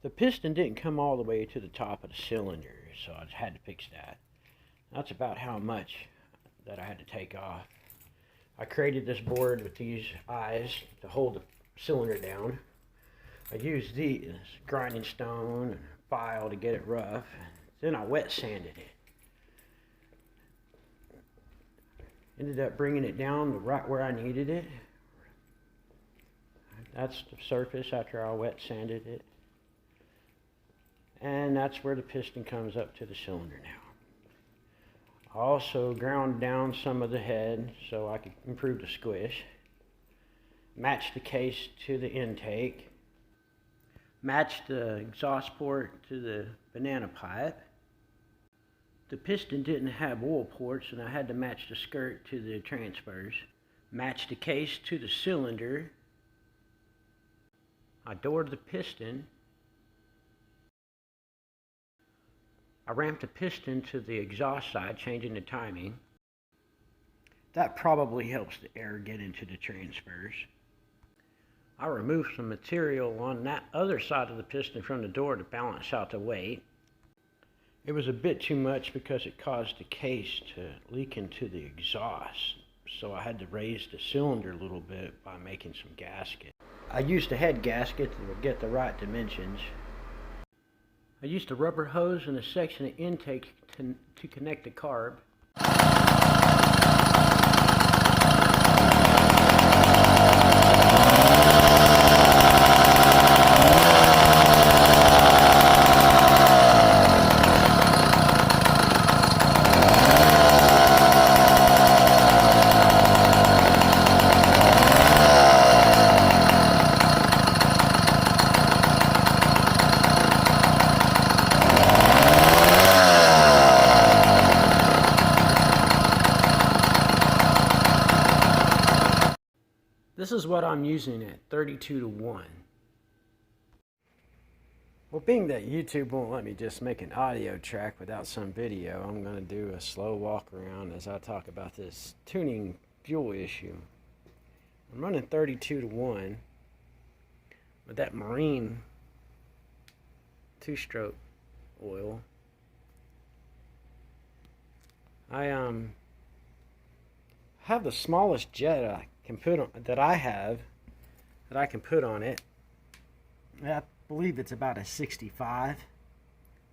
The piston didn't come all the way to the top of the cylinder, so I just had to fix that. That's about how much that I had to take off. I created this board with these eyes to hold the cylinder down. I used these grinding stone and file to get it rough. Then I wet sanded it. Ended up bringing it down to right where I needed it. That's the surface after I wet sanded it. And that's where the piston comes up to the cylinder now. I also ground down some of the head so I could improve the squish. Matched the case to the intake. Matched the exhaust port to the banana pipe. The piston didn't have oil ports and I had to match the skirt to the transfers. Matched the case to the cylinder. I doored the piston. I ramped the piston to the exhaust side, changing the timing. That probably helps the air get into the transfers. I removed some material on that other side of the piston from the door to balance out the weight. It was a bit too much because it caused the case to leak into the exhaust, so I had to raise the cylinder a little bit by making some gasket. I used a head gasket to get the right dimensions. I used a rubber hose and a section of intake to connect the carb. This is what I'm using at 32:1. Well, being that YouTube won't let me just make an audio track without some video, I'm going to do a slow walk around as I talk about this tuning fuel issue. I'm running 32:1 with that Marine 2-stroke oil. I have the smallest jet I can put on, that I can put on it. I believe it's about a 65.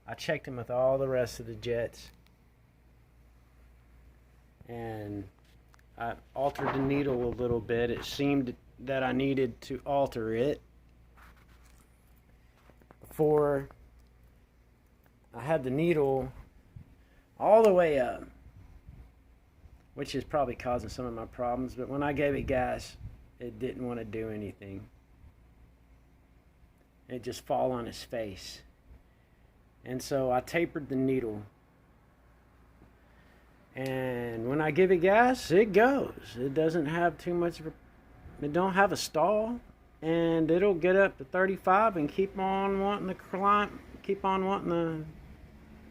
I checked them with all the rest of the jets, and I altered the needle a little bit. It seemed that I needed to alter it before I had the needle all the way up, which is probably causing some of my problems. But when I gave it gas, it didn't want to do anything. It just fall on its face. And so I tapered the needle. And when I give it gas, it goes. It doesn't have too much of it don't have a stall. And it'll get up to 35 and keep on wanting to climb, keep on wanting to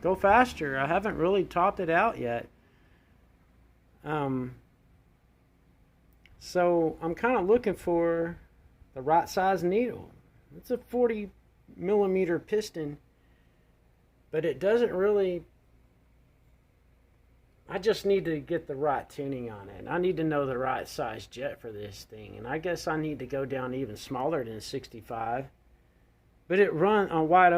go faster. I haven't really topped it out yet. So I'm kind of looking for the right size needle. It's a 40 millimeter piston, but it doesn't really, I just need to get the right tuning on it. I need to know the right size jet for this thing, and I guess I need to go down even smaller than 65. But it runs on wide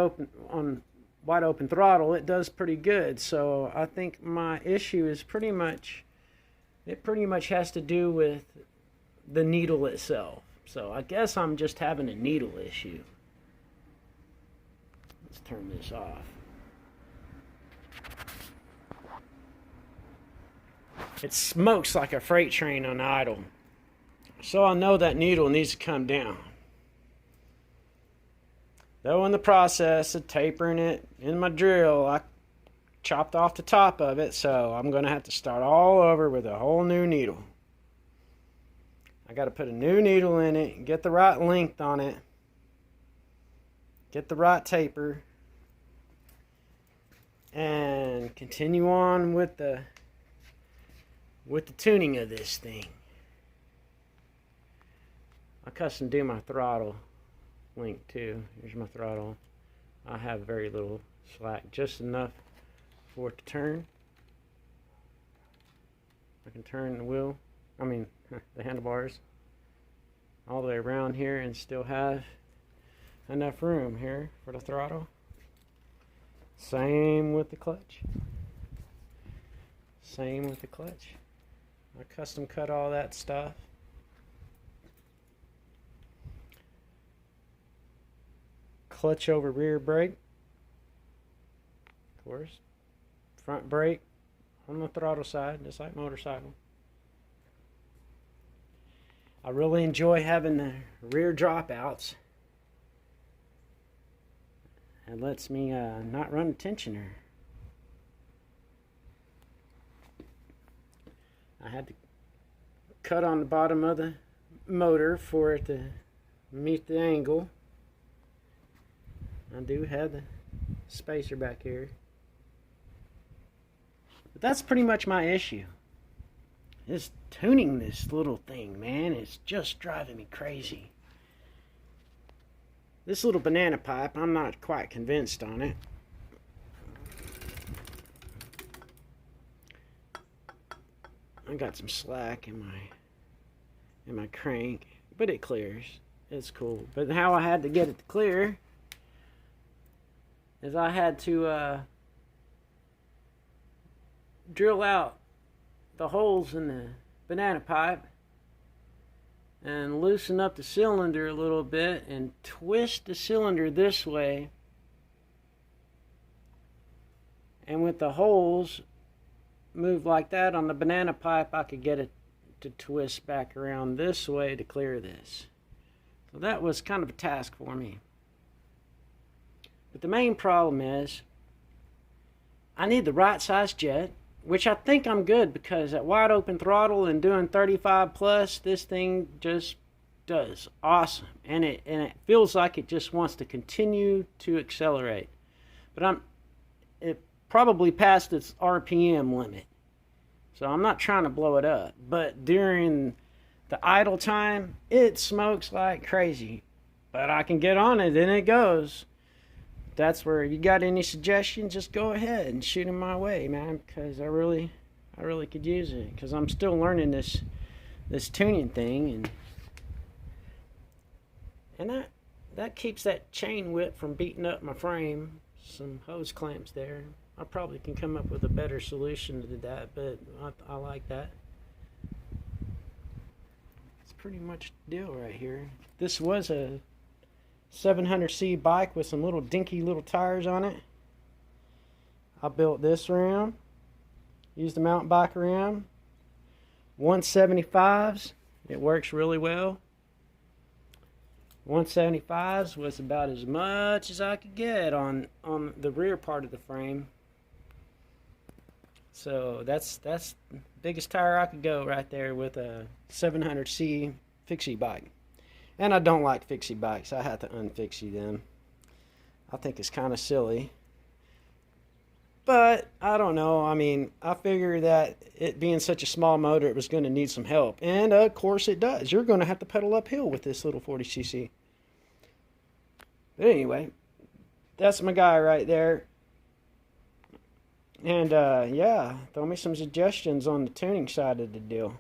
open throttle. It does pretty good. So I think my issue is pretty much has to do with the needle itself. So I guess I'm just having a needle issue. Let's turn this off. It smokes like a freight train on idle. So I know that needle needs to come down. Though in the process of tapering it in my drill, I chopped off the top of it, so I'm going to have to start all over with a whole new needle. I got to put a new needle in it, get the right length on it, get the right taper, and continue on with the tuning of this thing. I custom do my throttle link too. Here's my throttle. I have very little slack, just enough for it to turn. I can turn the wheel, the handlebars, all the way around here and still have enough room here for the throttle. Same with the clutch. Same with the clutch. I custom cut all that stuff. Clutch over rear brake, of course. Front brake on the throttle side, just like motorcycle. I really enjoy having the rear dropouts. It lets me not run a tensioner. I had to cut on the bottom of the motor for it to meet the angle. I do have the spacer back here. But that's pretty much my issue. Is tuning this little thing, man. It's just driving me crazy. This little banana pipe, I'm not quite convinced on it. I got some slack in my crank, but it clears. It's cool. But how I had to get it to clear is I had to drill out the holes in the banana pipe and loosen up the cylinder a little bit and twist the cylinder this way, and with the holes moved like that on the banana pipe, I could get it to twist back around this way to clear this. So that was kind of a task for me. But the main problem is I need the right size jet, which I think I'm good, because at wide open throttle and doing 35 plus, this thing just does awesome. And it feels like it just wants to continue to accelerate. But it probably passed its RPM limit. So I'm not trying to blow it up. But during the idle time, it smokes like crazy. But I can get on it and it goes. That's where, if you got any suggestions, just go ahead and shoot them my way, man, because I really could use it, because I'm still learning this tuning thing, and that keeps that chain whip from beating up my frame. Some hose clamps there. I probably can come up with a better solution to that, but I like that. It's pretty much the deal right here. This was a 700C bike with some little dinky little tires on it. I built this rim, used a mountain bike rim, 175s. It works really well. 175s was about as much as I could get on the rear part of the frame. So that's the biggest tire I could go right there with a 700C fixie bike. And I don't like fixie bikes. I have to unfixie them. I think it's kind of silly. But I don't know. I figure that it being such a small motor, it was going to need some help. And of course it does. You're going to have to pedal uphill with this little 40cc. But anyway, that's my guy right there. And yeah, throw me some suggestions on the tuning side of the deal.